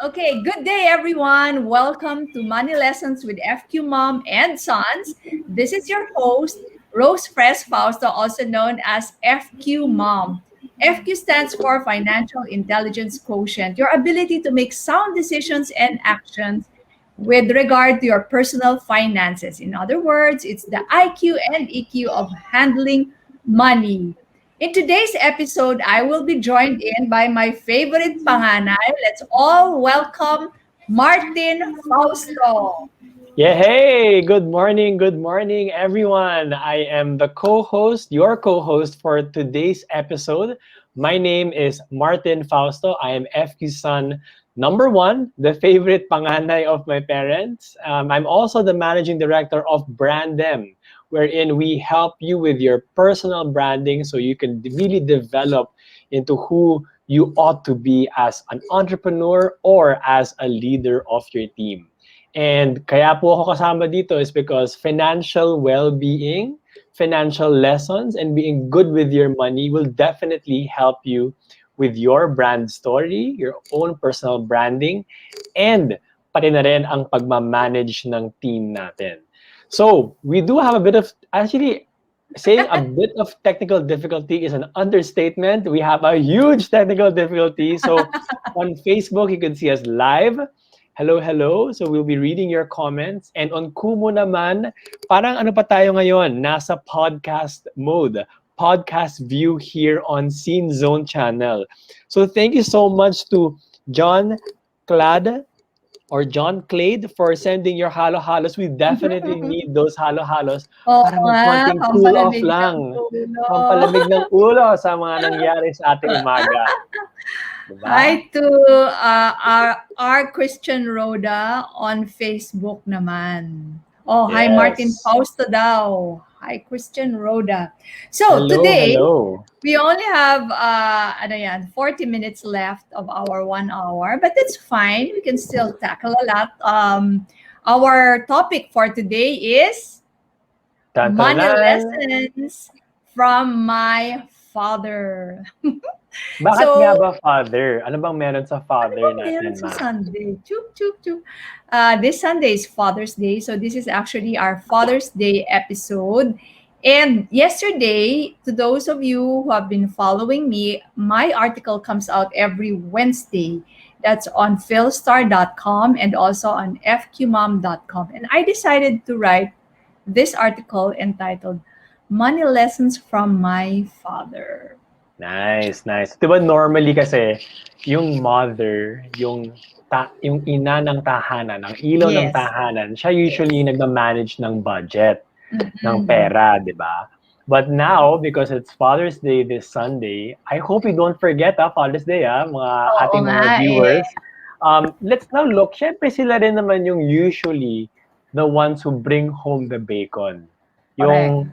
Okay, good day everyone. Welcome to Money Lessons with FQ Mom and Sons. This is your host, Rose Fresh Fausto, also known as FQ Mom. FQ stands for Financial Intelligence Quotient, your ability to make sound decisions and actions with regard to your personal finances. In other words, it's the IQ and EQ of handling money. In today's episode, I will be joined in by my favorite panganay. Let's all welcome Martin Fausto. Yeah, hey, good morning, everyone. I am the co-host, your co-host for today's episode. My name is Martin Fausto. I am FQ son number one, the favorite panganay of my parents. I'm also the managing director of Brandem, wherein we help you with your personal branding so you can really develop into who you ought to be as an entrepreneur or as a leader of your team. And kaya po ako kasama dito is because financial well-being, financial lessons, and being good with your money will definitely help you with your brand story, your own personal branding, and pati na rin ang pagmamanage ng team natin. So, we do have a bit of, actually, saying a bit of technical difficulty is an understatement. We have a huge technical difficulty. So, on Facebook, you can see us live. Hello, hello. So we'll be reading your comments. And on Kumu naman, parang ano pa tayo ngayon? Nasa podcast mode. Podcast view here on Scene Zone channel. So thank you so much to John Clad or John Clade for sending your halo-halos. We definitely need those halo-halos Oo para nga, magkonting cool off pampalamig ng lang. ulo. Pampalamig ng ulo sa mga nangyari sa ating umaga. Diba? Hi to our Christian Rhoda on Facebook naman. Oh, hi Martin Yes. Fausto daw. Hi Christian Rhoda. So Hello, today, hello. we only have 40 minutes left of our 1 hour, but it's fine. We can still tackle a lot. Our topic for today is money Tantanan. lessons from my father. Bakit nga So, ba father? Ano bang meron sa ano father bang meron natin, sa ma? Sunday? Chup, chup, chup. This Sunday is Father's Day. So this is actually our Father's Day episode. And yesterday, to those of you who have been following me, my article comes out every Wednesday. That's on philstar.com and also on fqmom.com. And I decided to write this article entitled Money Lessons from My Father. Nice, nice. 'Di ba normally kasi yung mother, yung ina ng tahanan, ang ilaw ng Yes. tahanan, siya Yes. usually yung nagma-manage ng budget, ng Mm-mm. pera, 'di ba? But now, because it's Father's Day this Sunday, I hope you don't forget Father's Day mga Oo ating nga mga eh. viewers. Let's now look, syempre sila rin naman yung usually the ones who bring home the bacon. Correct. Yung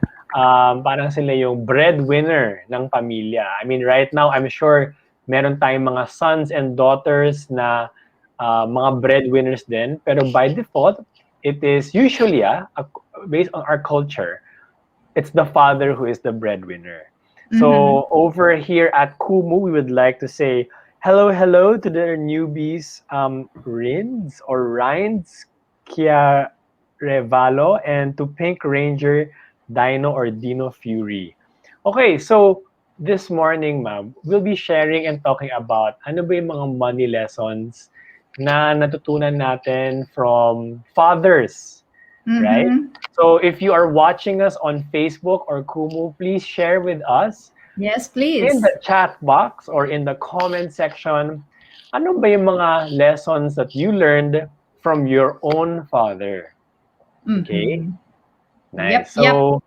parang sila yung breadwinner ng pamilya. I mean, right now, I'm sure meron tayong mga sons and daughters na mga breadwinners din. Pero by default, it is usually, based on our culture, it's the father who is the breadwinner. Mm-hmm. So over here at Kumu, we would like to say hello, hello to the newbies, Rinds, Kia Revalo, and to Pink Ranger, Dino or Dino Fury. Okay, so this morning, ma'am, we'll be sharing and talking about ano ba yung mga money lessons na natutunan natin from fathers, right? Mm-hmm. So if you are watching us on Facebook or Kumu, please share with us Yes, in please. the chat box or in the comment section, ano ba yung mga lessons that you learned from your own father? Okay? Mm-hmm. Yep, Nice. yep. So,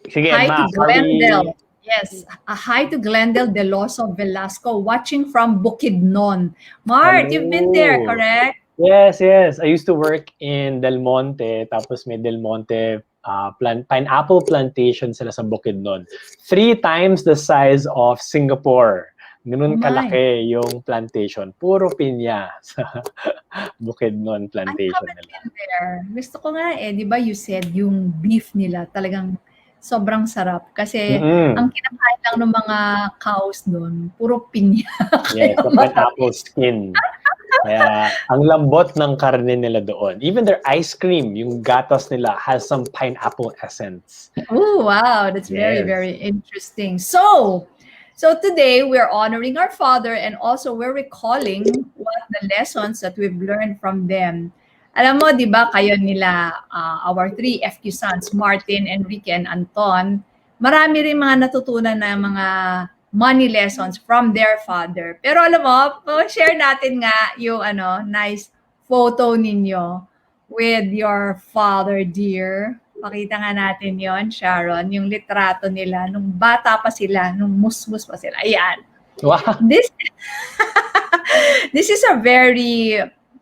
sige, Hi to ma, are we... Glendale. Yes, a hi to Glendale Deloso Velasco watching from Bukidnon. Mart, you've been there, Hello. correct? Yes, yes. I used to work in Del Monte, tapos may Del Monte pineapple plantation sila sa Bukidnon. 3 times the size of Singapore. Oh Ganun my. kalaki yung plantation. Puro pinya sa Bukidnon I plantation haven't nila. been there. Gusto ko nga eh, di ba you said yung beef nila talagang sobrang sarap. Kasi ang Mm-mm. kinakain lang ng mga cows doon, puro pinya. Yes, Kaya the pineapple matamis. skin. Kaya ang lambot ng karne nila doon. Even their ice cream, yung gatas nila has some pineapple essence. Oh, wow. That's very, Yes. very interesting. So today we're honoring our father and also we're recalling what the lessons that we've learned from them. Alam mo, di ba, kayo nila, our three FQ sons, Martin, Enrique, and Anton, marami rin mga natutunan na mga money lessons from their father. Pero alam mo, share natin nga yung nice photo ninyo with your father, dear. Pakita nga natin yon, Sharon, yung litrato nila nung bata pa sila, nung musmus pa sila. Ayan. Wow. This this is a very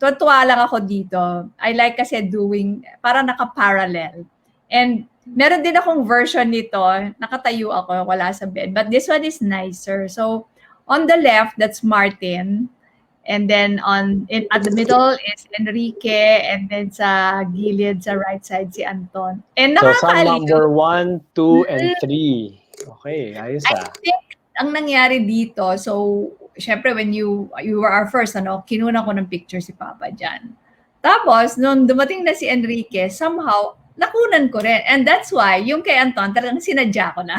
tuwa lang ako dito. I like kasi doing para naka-parallel. And meron din akong version nito, nakatayo ako, wala sa bed. But this one is nicer. So on the left, that's Martin. And then at the middle is Enrique, and then sa gilid sa right side si Anton. And So, son nakakaaliw. number 1, 2, and 3. Okay, ayos I ah. think ang nangyari dito, so syempre when you were our first, kinuna ko ng picture si Papa diyan. Tapos nung dumating na si Enrique, somehow nakunan ko rin. And that's why yung kay Anton talagang sinadya ko na.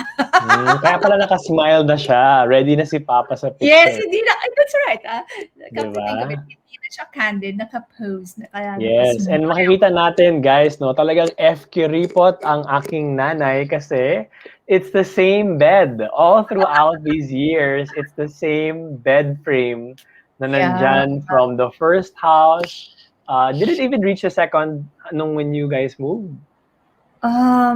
Kaya pala naka-smile na siya. Ready na si Papa sa Yes, picture. hindi na, that's right. Di Come to think of it, ba? hindi na siya candid, naka-pose, kaya Yes, and naka-smile. makikita natin guys, no, talagang FQ report ang aking nanay kasi it's the same bed all throughout these years. It's the same bed frame na Yeah. nandyan from the first house. Did it even reach the second nung when you guys moved? Yeah,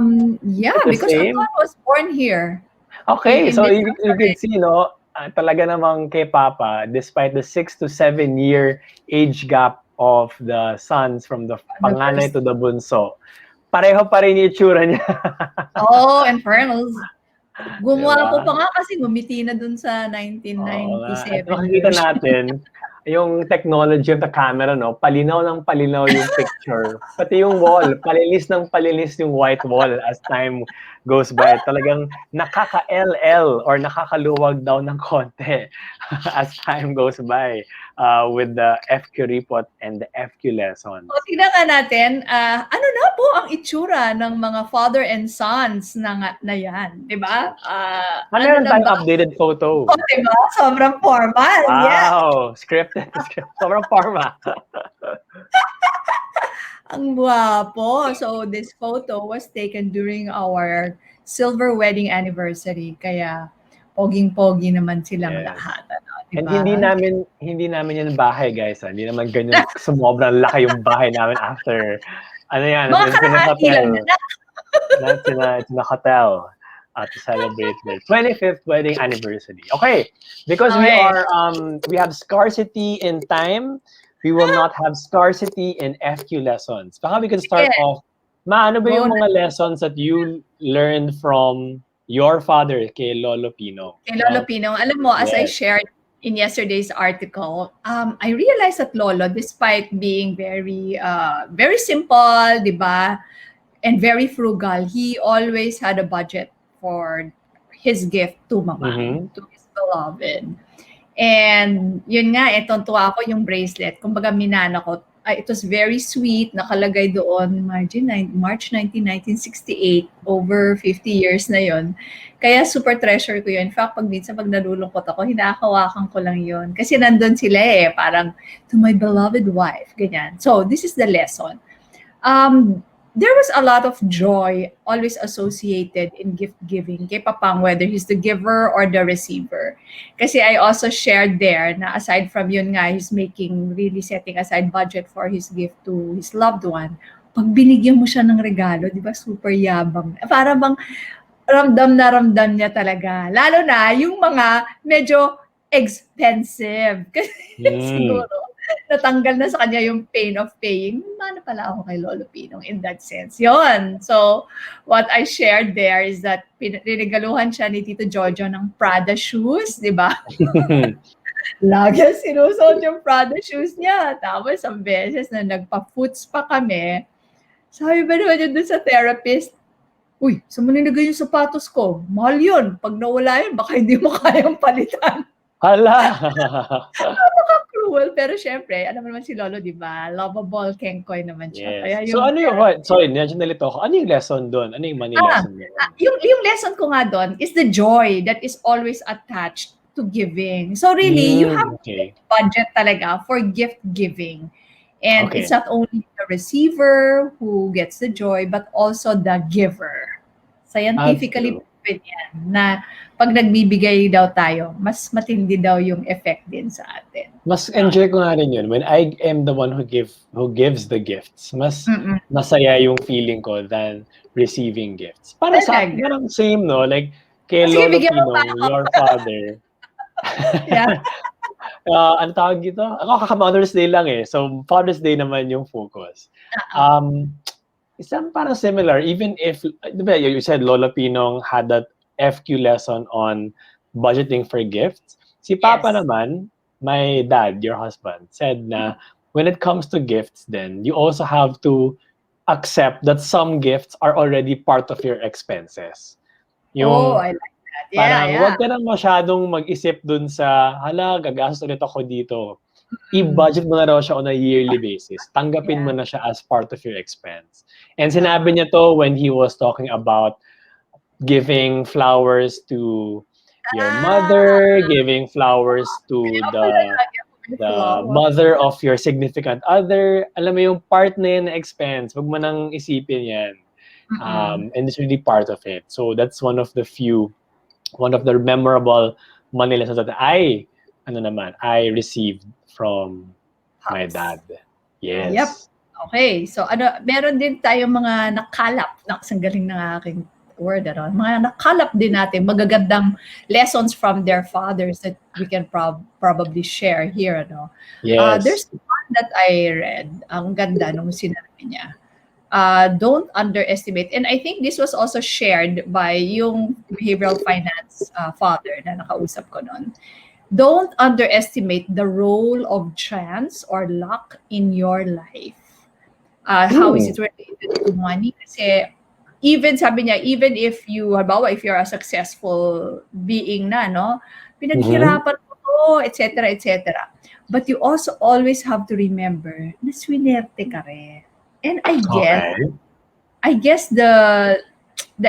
It's the because Anton same? was born here Okay, in so this you house could already. see, no, talaga namang kay Papa, despite the 6 to 7 year age gap of the sons from the The panganay first. to the bunso, pareho pa rin yung itsura niya. Oh, and fairness, Di ba? gumwapo pa nga kasi ngumiti na dun sa Oo nga. At 1997 makikita version. natin, yung technology of the camera, no, palinaw ng palinaw yung picture. Pati yung wall, palinis ng palinis yung white wall as time goes by. Talagang nakaka-LL or nakakaluwag daw ng konti as time goes by with the FQ report and the FQ O, lessons. tignan nga natin, ano na po ang itsura ng mga father and sons na yan, di ba? Ano Meron na tayong ba? updated O, photo. di ba? Sobrang formal. Yes. Wow! Scripted. Sobrang forma. Ang guwapo. So this photo was taken during our silver wedding anniversary. Kaya poging-pogi naman silang Yes. lahat, ano, 'di And hindi ba? namin hindi namin 'yan bahay guys, Hindi naman ganyan sumobrang laki yung bahay namin after ano 'yan, Mga it's in a kalahati lang hotel. na. It's in a hotel to celebrate their 25th wedding anniversary. Okay, because Okay. we have scarcity in time, we will not have scarcity in FQ lessons. Baka we can Sige, start off. Ano ba go yung na. mga lessons that you learned from your father kay Lolo Pino, Kay Lolo no? Pinong, alam mo, as I Yes. shared in yesterday's article, I realized that Lolo, despite being very simple, 'di ba? And very frugal, he always had a budget for his gift to mama, Mhm. to his beloved. And yun nga, tuwa ako yung bracelet. Kumbaga minana ko, it was very sweet, nakalagay doon, March 19, 1968, over 50 years na yon. Kaya super treasure ko yun. In fact, pag nalulungkot ako, hinakawakan ko lang yun. Kasi nandun sila parang, to my beloved wife, ganyan. So, this is the lesson. There was a lot of joy always associated in gift giving kay Papang, whether he's the giver or the receiver. Kasi I also shared there na aside from yun nga, he's really setting aside budget for his gift to his loved one. Pag binigyan mo siya ng regalo, di ba, super yabang. Para bang ramdam niya talaga. Lalo na yung mga medyo expensive. Kasi Mm. siguro, natanggal na sa kanya yung pain of paying. Mana pala ako kay Lolo Pinong in that sense. Yon. So, what I shared there is that rinigaluhan siya ni Tito Jojo ng Prada shoes, di ba? Lagi sinusuot yung Prada shoes niya. Tapos, ang beses na nagpa-foots pa kami, sabi ba naman yun dun sa therapist, uy, saan mo nilagay yung sapatos ko? Mahal yun. Pag nawala yun, baka hindi mo kayang palitan. Hala! cool, pero syempre, alam mo naman si Lolo, di ba? Lovable, kengkoy naman siya. Yes. Kaya So yung ano yung, what? Sorry, medyo nalito ako. Ano yung lesson doon? Ano yung money Ah, lesson doon? yung lesson ko nga doon is the joy that is always attached to giving. So really, you have to Okay. make budget talaga for gift giving. And it's Okay. not only the receiver who gets the joy, but also the giver. That's Scientifically true. proven yan na pag nagbibigay daw tayo, mas matindi daw yung effect din sa atin. Mas Yun. enjoy ko nga rin yun. When I am the one who gives the gifts, mas Mm-mm. masaya yung feeling ko than receiving gifts. Para sa akin, Talaga. parang same, no? Like, kay Sige, Lolo bigyan mo pa Pinong, ako. your father, Yeah. ano tawag dito? Ako kaka-Mother's Day lang eh. So, Father's Day naman yung focus. Oo. Um, Isang parang similar, even if, di ba, you said Lola Pinong had that FQ lesson on budgeting for gifts. Si Papa Yes. naman, my dad, your husband, said na when it comes to gifts then, you also have to accept that some gifts are already part of your expenses. Oh, Yung I like that. Yeah, parang yeah. wag ka nang masyadong mag-isip dun sa, hala, gagastos ulit ako dito. Mm. I-budget mo na raw siya on a yearly basis. Tanggapin mo Yeah, na siya as part of your expense. And tama. sinabi niya to when he was talking about giving flowers to your Ah, mother, giving flowers to kaya pala the lagi ako may flower. mother of your significant other. Alam mo yung part na yun na expense, wag mo nang isipin yan. Mm. And it's really part of it. So that's one of the memorable money lessons that I received from my Pops. dad. Yep. Yes. Okay. So ano, meron din tayong mga nakalap. Naks, ang galing ng aking word. Ano? Mga nakalap din natin, magagandang lessons from their fathers that we can probably share here. Ano? Yes. There's one that I read. Ang ganda nung sinabi niya. Don't underestimate. And I think this was also shared by yung behavioral finance father na nakausap ko noon. Don't underestimate the role of chance or luck in your life. How is Hmm. it related to money? Kasi even sabi niya, even if you, halimbawa, if you're a successful being na, no? Mm-hmm. Pinaghirapan mo to, etc., etc. But you also always have to remember na swinerte ka rin. And Okay. I guess the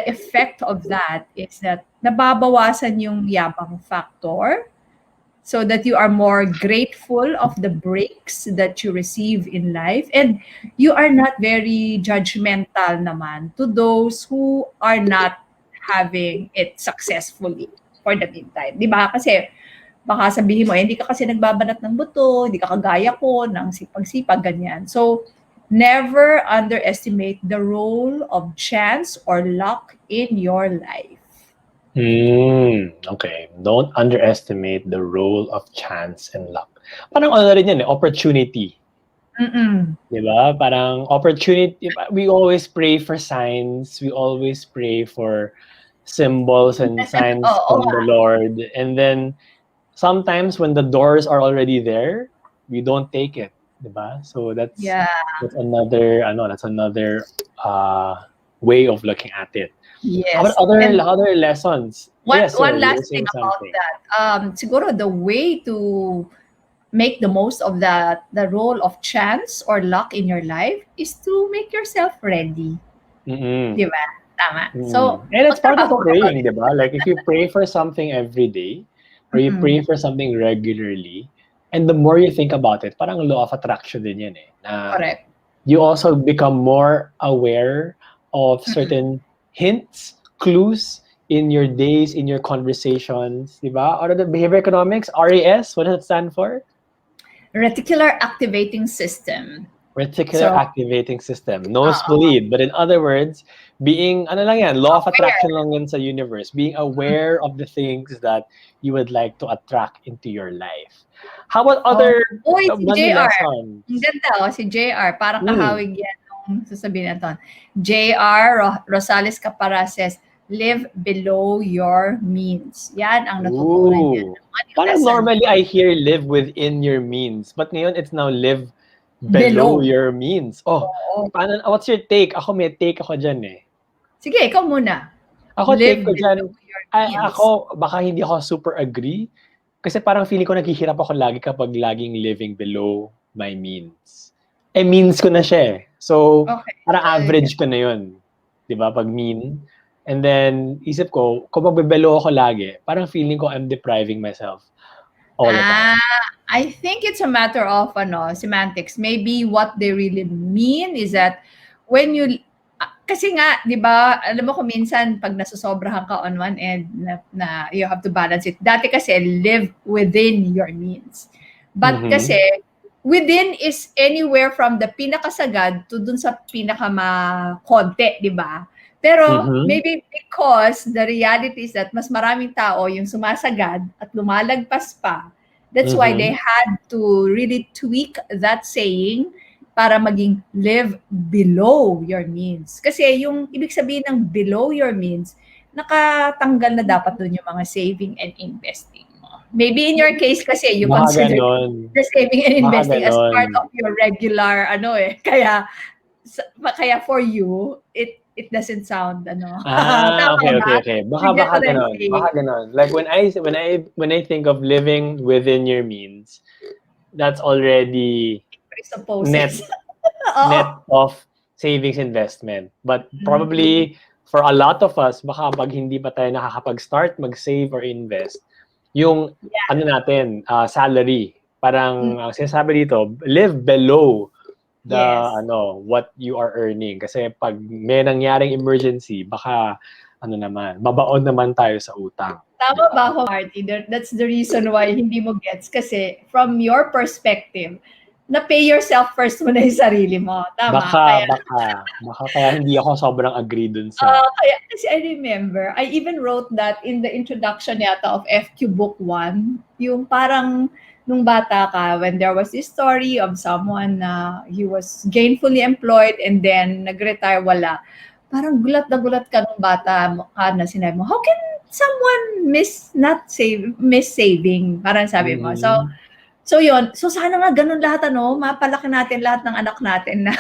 effect of that is that nababawasan yung yabang factor so that you are more grateful of the breaks that you receive in life, and you are not very judgmental naman to those who are not having it successfully for the meantime. Di ba? Kasi baka sabihin mo, hindi ka kasi nagbabanat ng buto, hindi ka kagaya ko, ng sipag-sipag, ganyan. So, never underestimate the role of chance or luck in your life. Okay. Don't underestimate the role of chance and luck. Parang ano rin yan eh, opportunity. Mm-mm. Di ba? Parang opportunity. We always pray for signs. We always pray for symbols and signs Oo from nga. the Lord. And then sometimes when the doors are already there, we don't take it. Di ba? So Yeah. that's another way of looking at it. How about Yes. And other lessons? Yes, sir. one You were last thing saying about something. that. Siguro the way to make the most of the role of chance or luck in your life is to make yourself ready. Di Mm-mm. ba? Tama. So, And it's part of magtrabaho ka pa praying, rin. di ba? Like if you pray for something every day, or you Mm-mm. pray for something regularly, and the more you think about it, parang law of attraction din yan eh. Na Correct. you also become more aware of Mm-mm. certain hints, clues in your days, in your conversations, di ba? Or the behavior economics, RAS, what does it stand for? Reticular activating system. Reticular So, activating system. uh, Nosebleed. But in other words, being, ano lang yan, law of aware. attraction lang yan sa universe. Being Mm. aware of the things that you would like to attract into your life. How about Oh. other Uy, si money JR. Ang lessons? ganda, oh, si JR. Parang Hmm. kahawig yan nung sasabihin natin. JR Rosales Capara says, live below your means. Yan ang natutunan niya Ooh. ng money Parang lesson. normally I hear live within your means. But ngayon it's now live below Below. your means. Oh, Oo. what's your take? Ako may take ako dyan eh. Sige, ikaw muna. Ako take Live ko below dyan, your means. ako baka hindi ako super agree. Kasi parang feeling ko naghihirap ako lagi kapag laging living below my means. Eh, means ko na siya eh. So, Okay. parang Yeah. average ko na yun. Di ba? Pag mean. And then, isip ko, kung magbe-below ako lagi, parang feeling ko I'm depriving myself all the time. Ah, I think it's a matter of semantics. Maybe what they really mean is that when you kasi nga, 'di ba, alam mo kung minsan pag nasosobrahan ka on one end na you have to balance it. Dati kasi live within your means. But Mhm. kasi within is anywhere from the pinakasagad to dun sa konti, 'di ba? Pero Mhm. maybe because the reality is that mas maraming tao yung sumasagad at lumalagpas pa. That's why they Mhm. had to really tweak that saying para maging live below your means. Kasi yung ibig sabihin ng below your means, nakatanggal na dapat dun yung mga saving and investing mo. Maybe in your case kasi you Baka consider gano'n. the saving and Baka investing as gano'n. part of your regular kaya for you it doesn't sound tama Okay, ba? okay, okay. You Baka get baka what I'm gano'n, baka saying? gano'n. Like when I think of living within your means, that's already net Presupposes. net Oo. of savings investment. But Mm. probably for a lot of us, baka pag hindi pa tayo nakakapag-start mag-save or invest, yung Yeah. ano natin, salary, Mm. parang ang sinasabi dito, live below the Yes. what you are earning. Kasi pag may nangyaring emergency, baka ano naman, babaon naman tayo sa utang, 'di Tama ba? ba ako, Marty? That's the reason why hindi mo gets. Kasi from your perspective, na-pay yourself first mo na yung sarili mo. Tama? Baka Kaya, baka baka kaya hindi ako sobrang agree dun sa kaya kasi I remember, I even wrote that in the introduction yata of FQ Book 1. Yung parang nung bata ka, when there was this story of someone na he was gainfully employed and then nag-retire, wala. Parang gulat na gulat ka nung bata ka na sinabi mo, how can someone miss saving? Parang sabi mo. So, mhm. so yun. So sana nga ganun lahat mapalaki natin lahat ng anak natin na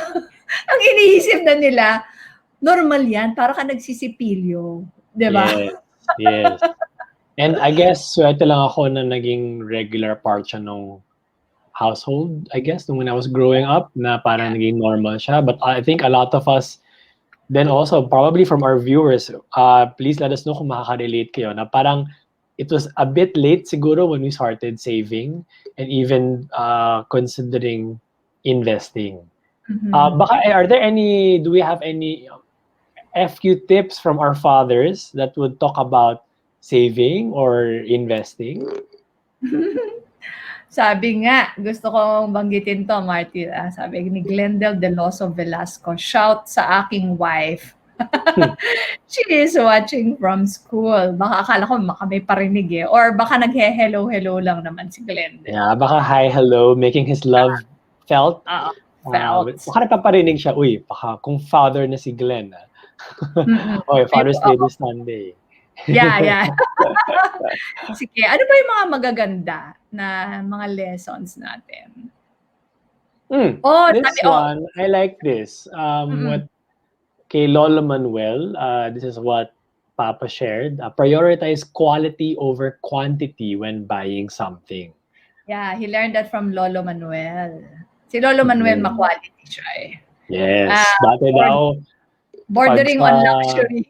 ang iniisip na nila, normal yan, para ka nagsisipilyo, 'di ba? Yes, yes. And I guess swerte lang ako na naging regular part siya nung household, I guess, nung when I was growing up na Yeah. parang naging normal siya. But I think a lot of us then also, probably from our viewers, please let us know kung makaka-relate kayo na parang it was a bit late siguro when we started saving and even considering investing. Mhm. Do we have any FQ tips from our fathers that would talk about saving or investing? Sabi nga, gusto kong banggitin 'to, Marty, sabi ni Glendel Deloso Velasco, "Shout sa aking wife." Hmm. She is watching from school. Baka akala ko baka may parinig, or baka naghe-hello-hello lang naman si Glendel. Yeah, baka hi, hello, making his love felt. Oo, felt. Baka napaparinig siya, uy, baka kung father na si Glenn, ah. Mm. Okay, Ay, Father's Day oo. this Sunday. Yeah, yeah. Sige, ano ba yung mga magaganda na mga lessons natin? Oh, This sabi one, I like this. mm. What kay Lolo Manuel, this is what Papa shared. Prioritize quality over quantity when buying something. Yeah, he learned that from Lolo Manuel. Si Lolo Manuel Mhm. ma-quality siya, eh. Yes, Ah, dati bord daw pag bordering sa on luxury.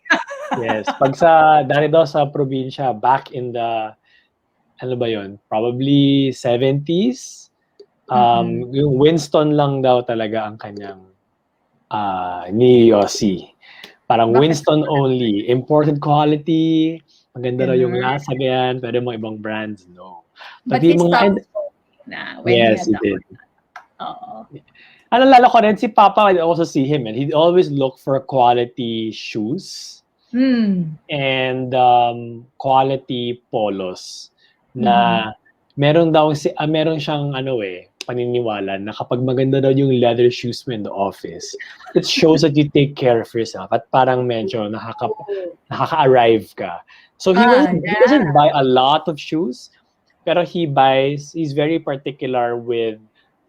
yes, pag sa dati daw sa probinsya back in the ano ba 'yun, probably 70s, Mm. yung Winston lang daw talaga ang kanyang ni Yossi. Parang Bakit Winston only, imported quality, maganda raw yung gano'n? lasa, ganyan, pero yung mga ibang brands, no. But Pati he yung mga stopped smoking na when he yes, had he the did. oo. Naalala ko rin si Papa, I also see him and he'd always look for quality shoes Hmm. and quality polos Mhm. na meron siyang ano eh, paniniwala na kapag maganda daw yung leather shoes mo in the office, it shows that you take care of yourself at parang medyo Oh. nakaka-arrive ka. So he doesn't Yeah. buy a lot of shoes, pero he's very particular with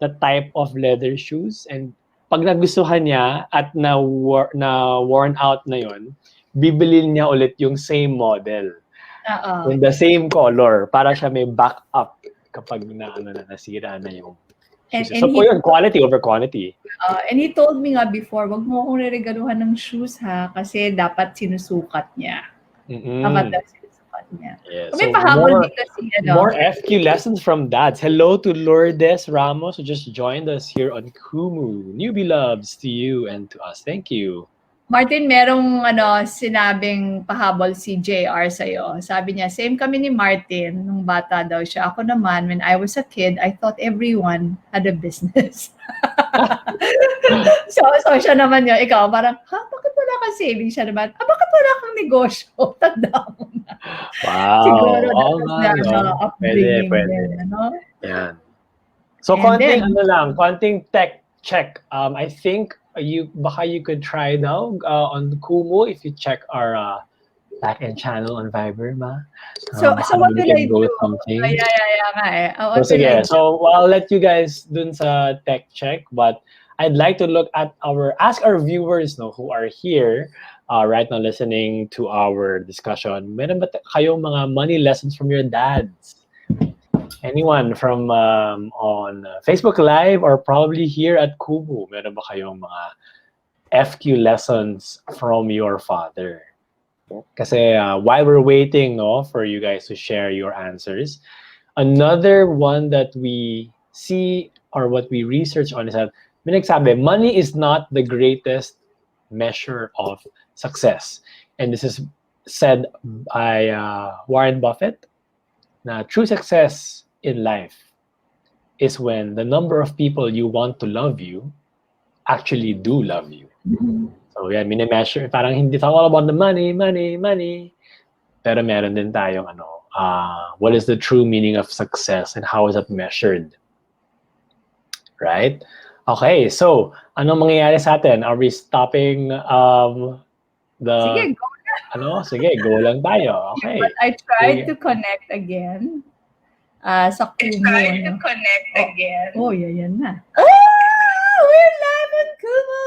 the type of leather shoes and pag nagustuhan niya at na worn out na yon, bibilin niya ulit yung same model. Oo. in the same color para siya may backup kapag nasira na yung And shoes. and So po he yun, quality over quantity. and he told me nga before, wag mo akong reregaluhan ng shoes ha, kasi dapat sinusukat niya. Dapat daw Mm-mm. sinusukat niya. Yeah. May So pahabol more dito si more FQ lessons from dads. Hello to Lourdes Ramos who just joined us here on Kumu. Newbie loves to you and to us. Thank you. Martin, merong sinabing pahabol si JR sa'yo. Sabi niya, same kami ni Martin nung bata daw siya. Ako naman, when I was a kid, I thought everyone had a business. So siya naman yun. Ikaw, parang, bakit wala kang savings? Siya naman, bakit wala kang negosyo? Tanda mo na. Wow. Siguro that Oo was nga, the no? Pwede, upbringing pwede. din, ano? Yan. So And konting then, konting tech check. I think baka you could try now on Kumu if you check our back-end channel on Viber, ma. so Baka what we will I can do? go something. Yeah nga eh. So What will I sige, do? so I'll let you guys dun sa tech check, but I'd like to ask our viewers no who are here right now listening to our discussion. Meron ba kayong mga money lessons from your dads? Anyone from on Facebook Live or probably here at Kumu, meron ba kayong mga FQ lessons from your father? Kasi while we're waiting no for you guys to share your answers, another one that we see or what we research on is that may nagsabi, money is not the greatest measure of success. And this is said by Warren Buffett, na true success in life is when the number of people you want to love you actually do love you. So yan, mini-measure, parang hindi it's all about the money, money, money. Pero meron din tayong what is the true meaning of success and how is that measured? Right? Okay, so anong mangyayari sa atin? Are we stopping the Sige, go. Sige, go lang tayo. But Okay. I tried to Sige. connect again. Sa Kumu, Try to ano? connect again. Yan na. Oh! We're live on Kumu!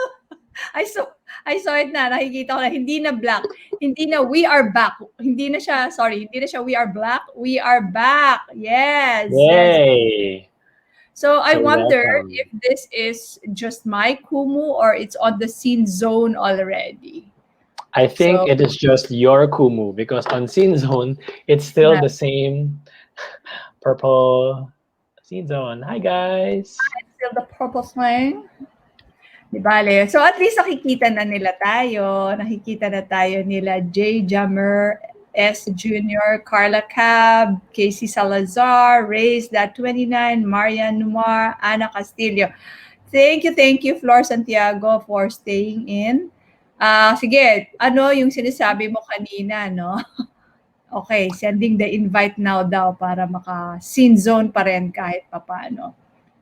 I saw I saw it na. Nakikita ko na. Hindi na black. Hindi na we are back. Hindi na siya, sorry, hindi na siya we are black. We are back. Yes. Yes. Yay! So I So wonder welcome. if this is just my Kumu or it's on the scene zone already. I think So, it is just your Kumu because on Scene Zone, it's still na, the same purple Scene Zone. Hi guys! still the purple flame. Di bale. So at least nakikita na nila tayo. Nakikita na tayo nila J. Jammer, S. Jr., Carla Cab, Casey Salazar, Ray's That 29, Marian Noir, Ana Castillo. Thank you, Flor Santiago, for staying in. Sige, ano yung sinasabi mo kanina, no? Okay, sending the invite now daw para maka-scene zone pa rin kahit papaano.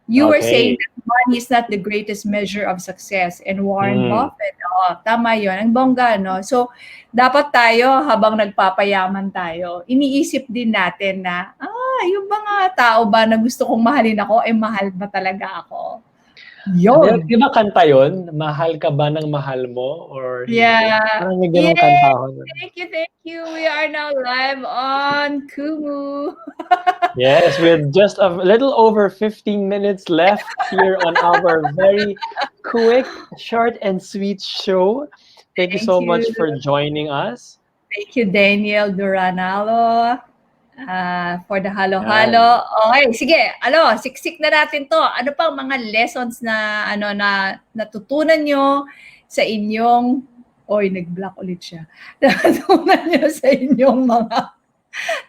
You were saying Okay. that money is not the greatest measure of success. And Warren Mm. Buffett, tama yun. Ang bongga, no? So, dapat tayo, habang nagpapayaman tayo, iniisip din natin na, yung mga tao ba na gusto kong mahalin ako, mahal ba talaga ako? Yun. Di ba kanta yun? Mahal ka ba ng mahal mo or hindi? Yeah. Parang may ganong Yay! kanta ako. Thank you. We are now live on Kumu. Yes, with just a little over 15 minutes left here on our very quick, short, and sweet show. Thank you Thank so you. much for joining us. Thank you, Daniel Duranalo, for the halo-halo. Yan. Okay, sige. Siksik na natin to. Ano pang mga lessons na na natutunan nyo sa inyong nag-block ulit siya. Natutunan nyo sa inyong mga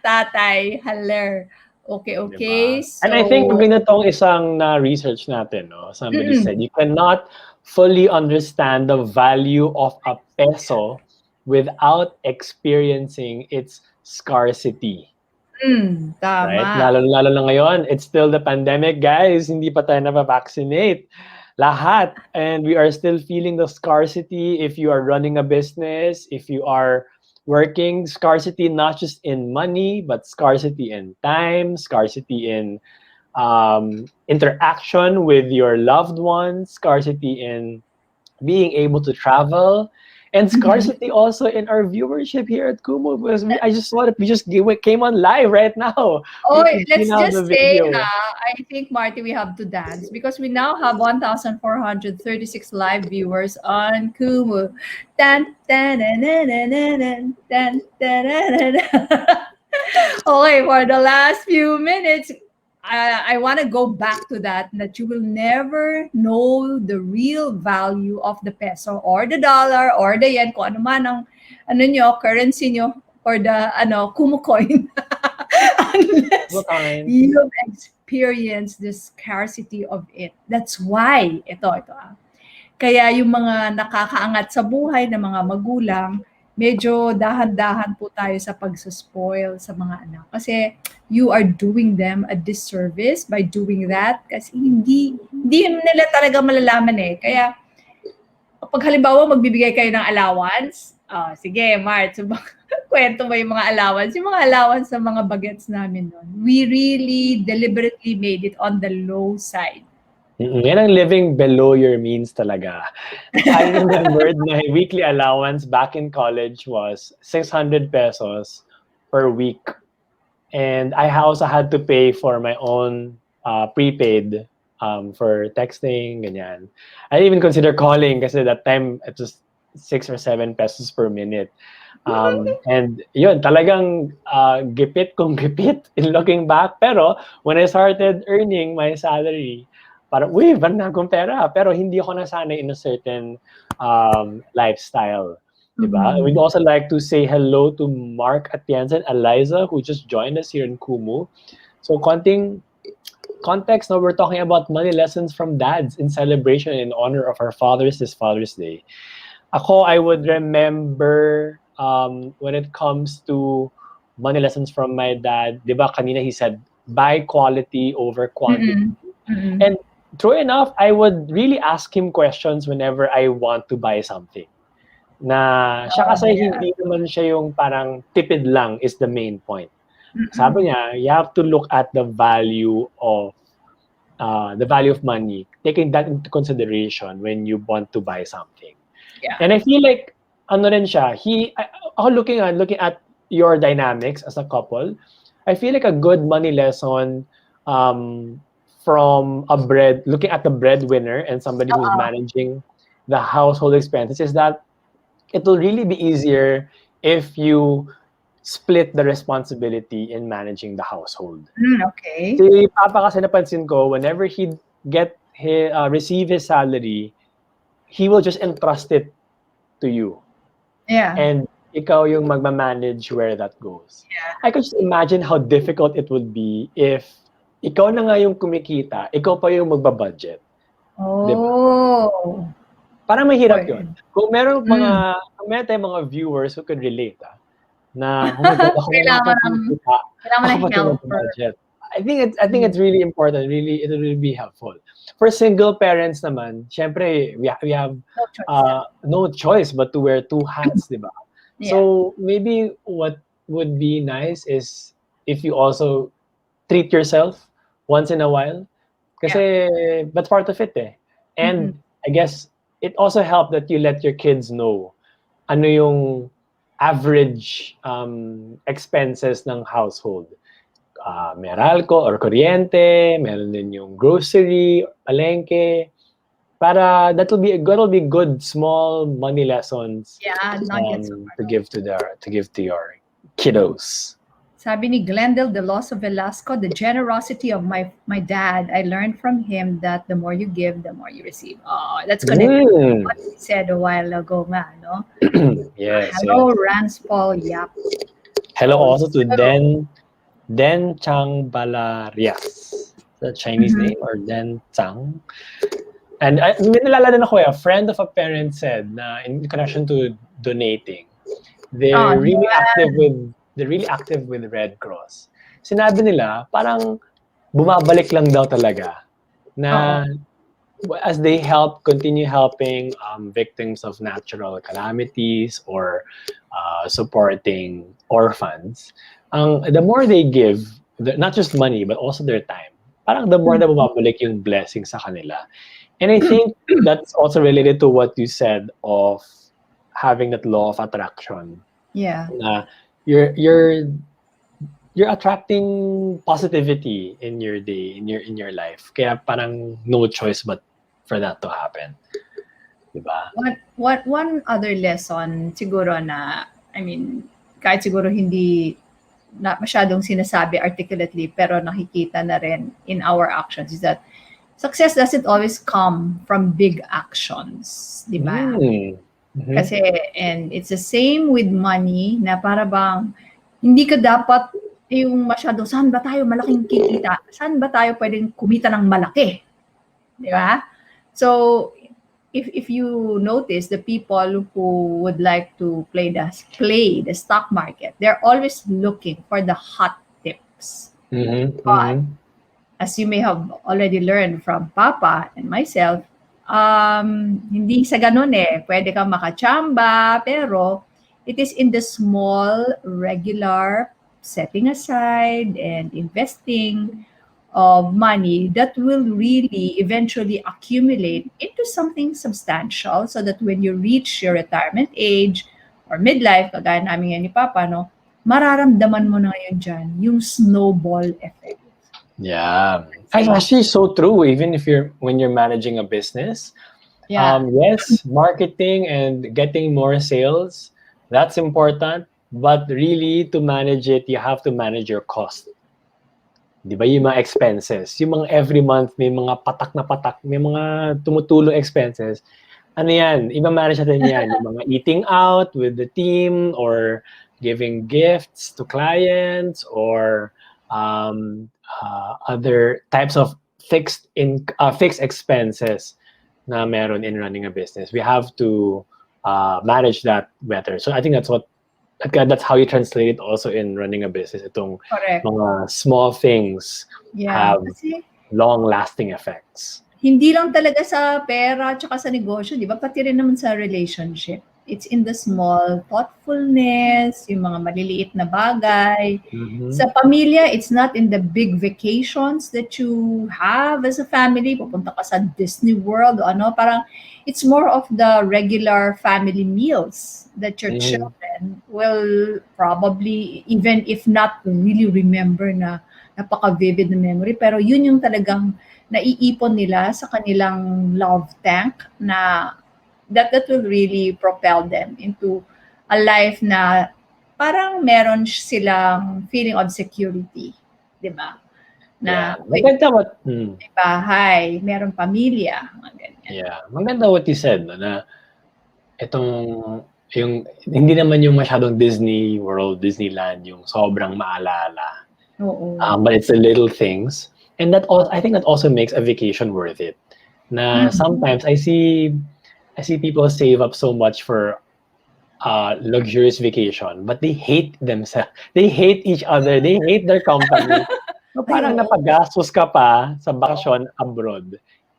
tatay. Haler. Okay. Diba? And I think So, maganda tong isang na-research natin. No? Somebody said, you cannot fully understand the value of a peso without experiencing its scarcity. Right? tama. Lalo na ngayon, it's still the pandemic, guys. Hindi pa tayo na-vaccinate. Lahat. And we are still feeling the scarcity if you are running a business, if you are working, scarcity not just in money, but scarcity in time, scarcity in interaction with your loved ones, scarcity in being able to travel. and Mhm. scarcity also in our viewership here at Kumu, because I just saw that we just came on live right now. Oh, We let's now have just the say, video. I think, Marty, we have to dance because we now have 1,436 live viewers on Kumu. Tan, tan, na, na, na, na, na, tan, tan, na, na, na. Okay, for the last few minutes, I want to go back to that you will never know the real value of the peso or the dollar or the yen, kung ano man ang currency nyo, or the Kumu coin. Unless Time. you experience the scarcity of it. That's why, kaya yung mga nakakaangat sa buhay ng mga magulang, medyo dahan-dahan po tayo sa pagsuspoil sa mga anak. Kasi you are doing them a disservice by doing that, kasi hindi nila talaga malalaman eh. Kaya pag halimbawa magbibigay kayo ng allowance, sige Mart, so kwento mo yung mga allowance. Yung mga allowance sa mga bagets namin noon, we really deliberately made it on the low side. Yan ang living below your means talaga. I remembered my weekly allowance back in college was 600 pesos per week. And I also had to pay for my own prepaid for texting, ganyan. I didn't even consider calling kasi that time it was 6 or 7 pesos per minute. And yun, talagang gipit kung gipit in looking back. Pero when I started earning my salary, parang, uy, van na akong pera. Pero hindi ako nasanay in a certain lifestyle. Diba? We'd Mhm. also like to say hello to Mark Atienza and Eliza, who just joined us here in Kumu. So, konting context, now we're talking about money lessons from dads in celebration in honor of our fathers this Father's Day. Ako, I would remember when it comes to money lessons from my dad, di ba kanina he said, buy quality over quantity. Mm. Mm. And true enough, I would really ask him questions whenever I want to buy something. Na siya Oh, kasi yeah. hindi naman siya yung parang tipid lang is the main point. Mm. Sabi niya, you have to look at the value of money, taking that into consideration when you want to buy something. Yeah. And I feel like ano rin siya, ako looking at your dynamics as a couple, I feel like a good money lesson um, from looking at the breadwinner and somebody who's Oo. managing the household expenses is that it will really be easier if you split the responsibility in managing the household. Okay. Si Papa kasi napansin ko, whenever receive his salary, he will just entrust it to you. Yeah. And ikaw yung magmamanage where that goes. Yeah. I could just imagine how difficult it would be if ikaw na nga yung kumikita, ikaw pa yung magbabudget. Di ba? Oh. Parang mahirap yun. Oy. Mm. Kung meron tayong mga viewers who could relate, na, oh my God, ako na nga Kailangan pala ng kumikita, kailangan mo ako ng pa ito helper. magbabudget. I think it's Mm. really important. Really, it will really be helpful. For single parents naman, syempre, we have No choice, yeah. no choice but to wear two hats, di ba? Yeah. So maybe what would be nice is if you also treat yourself once in a while. Yeah. Kasi that's part of it eh. Mm. And I guess it also helped that you let your kids know ano yung average expenses ng household. Meralco or kuryente, meron din yung grocery, palengke. Para that'll be good small money lessons Yeah, nuggets of to give to your kiddos. Sabi ni Glendale De Loso Velasco, the generosity of my dad. I learned from him that the more you give, the more you receive. Oh, that's connected to Mm. what we said a while ago, nga, no? Yes, Hello, yes. Rans Paul Yap. Hello also to Also, Den Chang Balarias. Is that a Chinese mhm. name or Den Chang? And may nalala din ako a friend of a parent said na in connection to donating, Oh, they're really active with Red Cross. Sinabi nila, parang bumabalik lang daw talaga oo. na as they continue helping victims of natural calamities or supporting orphans, the more they give, not just money, but also their time, parang the more na Mm. bumabalik yung blessing sa kanila. And I think that's also related to what you said of having that law of attraction. Yeah. Na you're attracting positivity in your day, in your life. Kaya parang no choice but for that to happen. Diba? What one other lesson siguro na, I mean, kahit siguro hindi na masyadong sinasabi articulately pero nakikita na rin in our actions is that success doesn't always come from big actions, di ba? Mm. Mhm. Kasi, and it's the same with money na para bang hindi ka dapat yung masyado, saan ba tayo malaking kikita? Saan ba tayo pwedeng kumita ng malaki? Di ba? So, if you notice the people who would like to play the stock market, they're always looking for the hot tips. Mhm. But Mhm. as you may have already learned from Papa and myself, hindi sa ganun eh. Pwede kang makachamba, pero it is in the small, regular setting aside and investing of money that will really eventually accumulate into something substantial so that when you reach your retirement age or midlife, kagaya namin yan ni Papa, no, mararamdaman mo na ngayon dyan yung snowball effect. Yeah. It's actually so true. Even if when you're managing a business, Yeah. yes, marketing and getting more sales, that's important. But really, to manage it, you have to manage your cost. Di ba? Yung mga expenses. Yung mga every month, may mga patak na patak, may mga tumutulong expenses. Ano yan? Iba-manage natin yan. Yung mga eating out with the team or giving gifts to clients or other types of fixed expenses na meron in running a business. We have to manage that better. So I think that's how you translate it also in running a business. Itong Correct. mga small things Yeah. have Kasi long-lasting effects. hindi lang talaga sa pera tsaka sa negosyo, di ba? Pati rin naman sa relationship. It's in the small thoughtfulness, yung mga maliliit na bagay. Mhm. Sa pamilya, it's not in the big vacations that you have as a family. Pupunta ka sa Disney World o ano. Parang it's more of the regular family meals that your Mhm. children will probably, even if not really remember na napaka-vivid na memory, pero yun yung talagang naiipon nila sa kanilang love tank na that will really propel them into a life na parang meron silang feeling of security, 'di ba? Na Yeah. Maganda may bahay, merong pamilya, mga ganyan. yeah. Maganda what you said, no, na itong yung hindi naman yung masyadong Disney World, Disneyland, yung sobrang maalala. Oo. But it's the little things. And I think that also makes a vacation worth it. Na sometimes I see people save up so much for luxurious vacation, but they hate themselves. They hate each other. They hate their company. So Ay, parang oo. napagastos ka pa sa bakasyon abroad.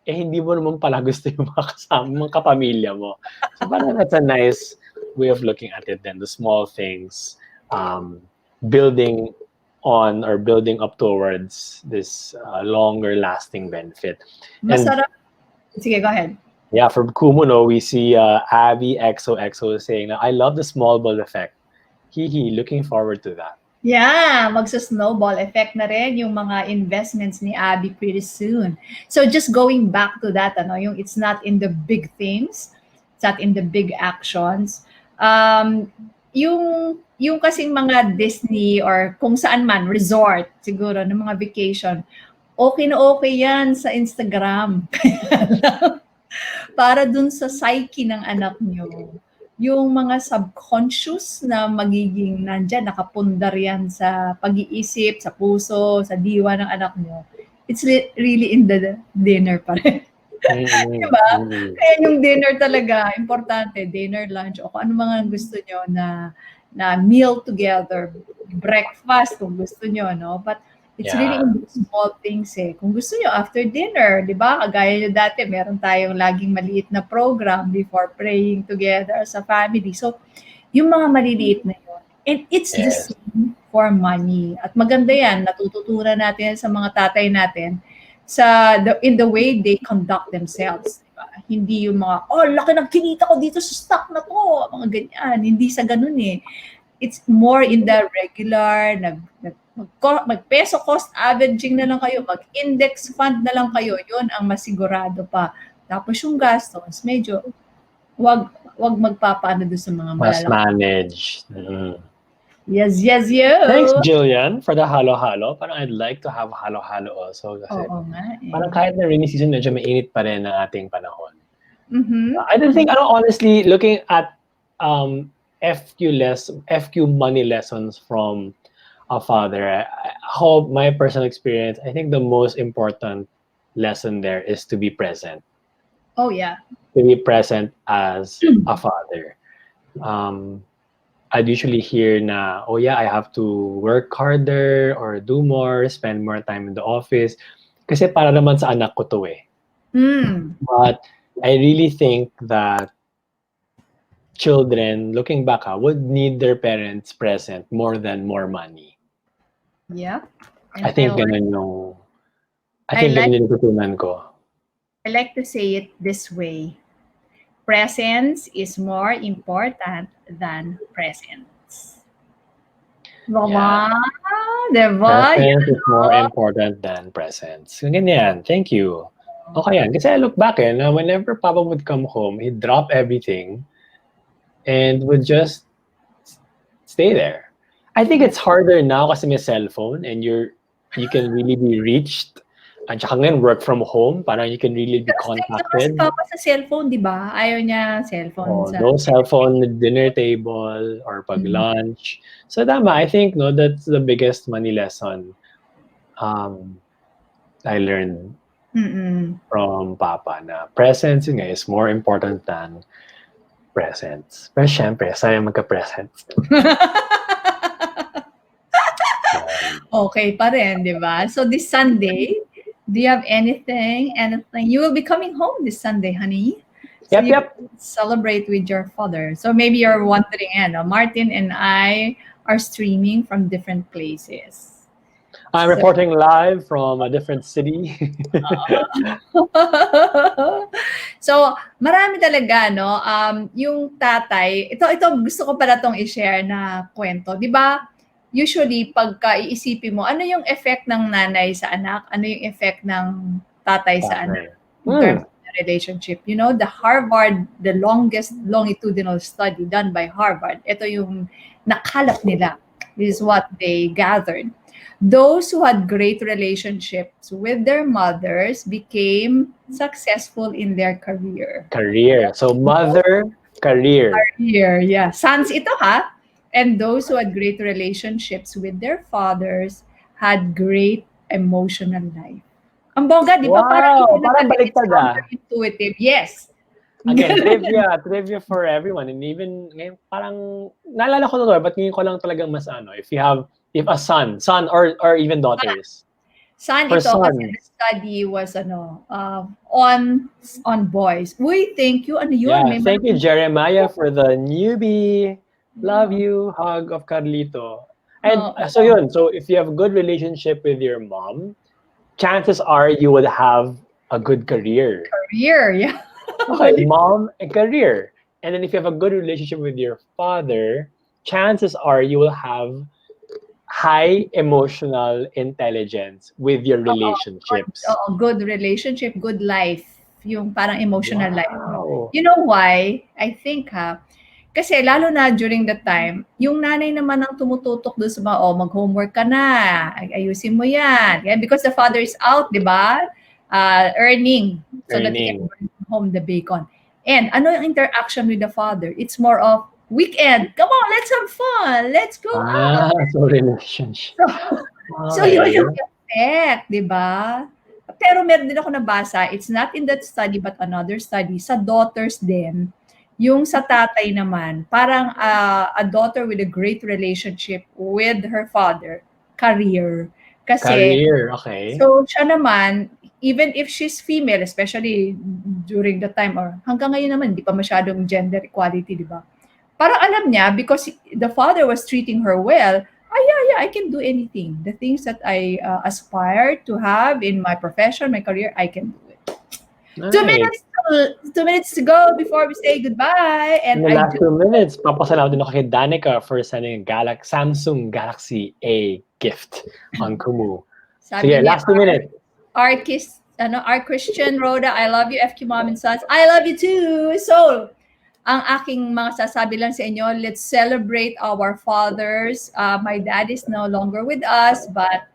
Eh hindi mo naman pala gusto yung mga kasama, mga kapamilya mo. So parang that's a nice way of looking at it then. The small things, building on or building up towards this longer lasting benefit. And Masarap. Sige, go ahead. yeah, from Kumu, no, we see Abby XOXO saying, I love the small ball effect. Hee looking forward to that. Yeah, magsa-snowball effect na rin yung mga investments ni Abby pretty soon. So just going back to that, ano, yung it's not in the big things, it's not in the big actions. Yung kasing mga Disney or kung saan man, resort siguro, ng mga vacation, okay na okay yan sa Instagram. Para dun sa psyche ng anak nyo, yung mga subconscious na magiging nandyan, nakapundar yan sa pag-iisip, sa puso, sa diwa ng anak nyo, it's really in the dinner pa rin. Mm-hmm. Diba? Mm-hmm. Kaya yung dinner talaga, importante, dinner, lunch, o kung ano mga gusto nyo na meal together, breakfast kung gusto nyo, no? But it's really Yeah. in the small things eh. Kung gusto nyo, after dinner, di ba? Kagaya nyo dati, meron tayong laging maliit na program before praying together as a family. So, yung mga maliliit na yun. And it's the Yes. same for money. At maganda yan, natututunan natin sa mga tatay natin in the way they conduct themselves. Hindi yung mga, oh, laki ng kinita ko dito sa stock na to, mga ganyan. Hindi sa ganun eh. It's more in the regular, mag-peso cost averaging na lang kayo, mag-index fund na lang kayo, yun ang masigurado pa. Tapos yung gastos, medyo, wag magpapaano doon sa mga Mas malalaki. managed. Mm. Yes, yes, Thanks, you! Jillian, for the halo-halo. Parang I'd like to have halo-halo also kasi Oo nga parang eh. kahit na rainy season, medyo mainit pa rin ang ating panahon. Mm-hmm. I don't think, honestly, looking at FQ money lessons from a father, how my personal experience, I think the most important lesson there is to be present. Oh yeah. To be present as a father. Um, I'd usually hear na, oh yeah, I have to work harder or do more, spend more time in the office. Kasi para naman sa anak ko to eh. Mm. But I really think that children, looking back, would need their parents present more than more money. Yeah. I And think ganun yung, I I think like ganun yung natutunan ko. I like to say it this way. Presence is more important than presence. Yeah. Diba? Diba? Presence Yan, is more no? important than presence. Ganyan. Thank you. Okay yan. Kasi I look back na whenever Papa would come home, he'd drop everything and would just stay there. I think Yeah. it's harder now kasi may cellphone and you can really be reached. At saka ngayon, work from home, parang you can really be Pero stay lang kasi contacted. papa sa cellphone, di ba? Ayaw niya cellphone Oh, sa no cellphone at dinner table or pag Mm. lunch. So tama, I think no, that's the biggest money lesson um, I learned Mm-mm. from Papa na presence yun nga is more important than presents. Pero syempre, sayang magka-presents. Okay pa rin, di ba? So this Sunday, do you have anything? Anything? You will be coming home this Sunday, honey. So Yep, you yep. can celebrate with your father. So maybe you're wondering, Martin and I are streaming from different places. I'm So, reporting live from a different city. so marami talaga, no? Yung tatay, ito gusto ko pala tong i-share na kwento. Di ba? Usually, pagka iisipin mo, ano yung effect ng nanay sa anak? Ano yung effect ng tatay sa anak? Partner. In terms of the relationship. You know, the longest longitudinal study done by Harvard, ito yung nakalap nila. This is what they gathered. Those who had great relationships with their mothers became successful in their career. Career. So mother, career. Career, yeah. Sons ito ha. And those who had great relationships with their fathers had great emotional life. Ang bongga, di ba? Parang hindi Wow! na Parang it's baliktad counterintuitive. Yes. Again, Ganun. trivia for everyone. And even ngayon, parang naalala ko to, but ngayon ko lang talagang mas if a son or even daughters. Saan For ito? Kasi the sons, study was on boys. Uy, thank you. Ano yun? yeah. May Thank you, malaking Jeremiah, for the newbie. Love yeah. you, hug of Carlito. And so Oo. yun, so if you have a good relationship with your mom, chances are you would have a good career. Career, yeah. Okay, mom and career. And then if you have a good relationship with your father, chances are you will have high emotional intelligence with your relationships. Good relationship, good life. Yung parang emotional life. Wow. You know why? I think kasi lalo na during the time, yung nanay naman ang tumututok doon sa mga, mag-homework ka na, ayusin mo yan. Yeah, because the father is out, di ba? Earning so that he can Earning. bring home the bacon. And ano yung interaction with the father? It's more of weekend. Come on, let's have fun. Let's go out. So relationship. So yun Okay. yung effect, di ba? Pero meron din ako nabasa, it's not in that study but another study, sa daughters din, yung sa tatay naman, parang a daughter with a great relationship with her father, career. Kasi, Career. Okay. so siya naman, even if she's female, especially during the time, or hanggang ngayon naman, hindi pa masyadong gender equality, di ba? Parang alam niya, because the father was treating her well, yeah, I can do anything. The things that I aspire to have in my profession, my career, I can do it. 2 minutes Nice. to 2 minutes to go before we say goodbye. In And the I last do, 2 minutes, papasalamat din ako kay Danica for sending a Samsung Galaxy A gift on Kumu. sabi Sige, ni last 2 minutes. Our Christian Rhoda, I love you, FQ Mom and Sons. I love you too. So, ang aking mga sasabi lang sa inyo, let's celebrate our fathers. My dad is no longer with us, but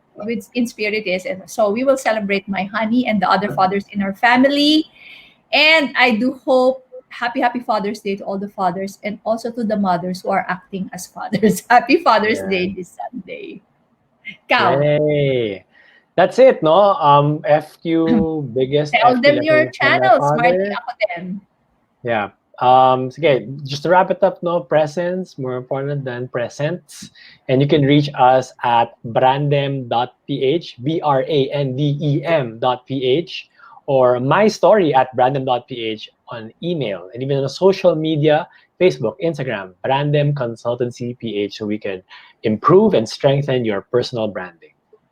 in spirit is. And so we will celebrate my honey and the other fathers in our family. And I do hope happy Father's Day to all the fathers and also to the mothers who are acting as fathers. Happy Father's Yeah. Day this Sunday. Cow. Yay! That's it, no? FQ, biggest Tell FQ them your lesson from my channels. Marty father. ako din. Yeah. Sige, just to wrap it up, no, presents more important than presents. And you can reach us at brandem.ph, brandem.ph, or my story at brandem.ph on email, and even on social media, Facebook, Instagram, Brandem Consultancy PH, so we can improve and strengthen your personal branding.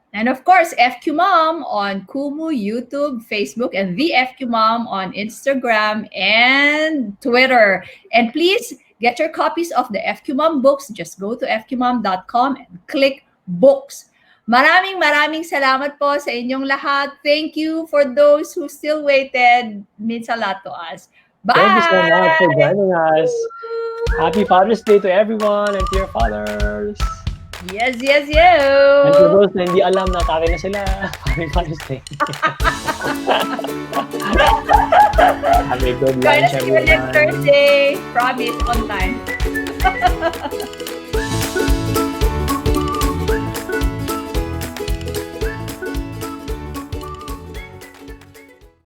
And of course, FQ Mom on Kumu, YouTube, Facebook, and the FQ Mom on Instagram and Twitter. And please get your copies of the FQ Mom books. Just go to fqmom.com and click books. Maraming salamat po sa inyong lahat. Thank you for those who still waited. Means a lot to us. Bye! Thank you so much for joining us. Happy Father's Day to everyone and to your fathers. Yes. And for those na hindi alam na tatay na sila, Happy Father's Day. Have a good Join lunch, us again next everyone. Thursday. Promise, on time.